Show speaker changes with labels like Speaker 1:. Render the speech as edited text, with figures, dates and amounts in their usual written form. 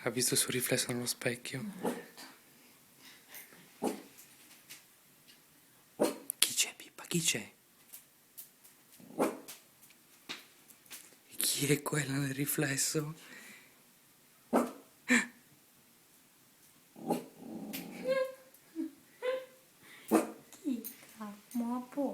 Speaker 1: Ha visto il suo riflesso nello specchio? Chi c'è, Pippa? Chi c'è? Chi è quella nel riflesso?
Speaker 2: Chi? Ma può.